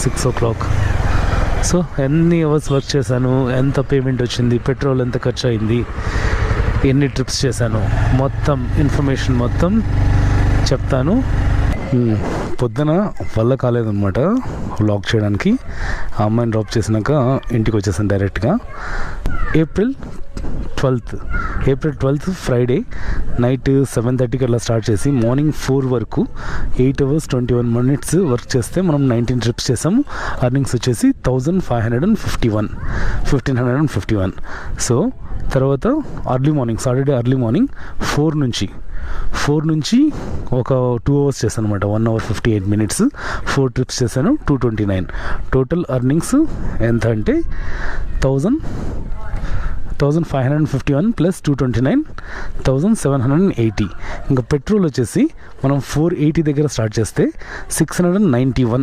6 o'clock. So ఎన్ని hours work చేశాను, ఎంత పేమెంట్ వచ్చింది, పెట్రోల్ ఎంత ఖర్చు అయింది, ఎన్ని ట్రిప్స్ చేశాను, మొత్తం ఇన్ఫర్మేషన్ మొత్తం చెప్తాను. పొద్దున వల్ల కాలేదన్నమాట వ్లాగ్ చేయడానికి. ఆ అమ్మాయిని డ్రాప్ చేసినాక ఇంటికి వచ్చేసాను డైరెక్ట్గా. ఏప్రిల్ 12th ఫ్రైడే నైట్ 7:30కి అలా స్టార్ట్ చేసి మార్నింగ్ 4 వరకు 8 hours 21 minutes వర్క్ చేస్తే మనం 19 ట్రిప్స్ చేసాము. అర్నింగ్స్ వచ్చేసి 1551. సో తర్వాత సాటర్డే అర్లీ మార్నింగ్ 4 నుంచి ఒక 2 hours చేశాను అనమాట. 1 hour 58 minutes 4 ట్రిప్స్ చేశాను. 229 టోటల్ అర్నింగ్స్ ఎంత అంటే 1551 ప్లస్ 229 1780. ఇంకా పెట్రోల్ వచ్చేసి మనం 480 దగ్గర స్టార్ట్ చేస్తే 691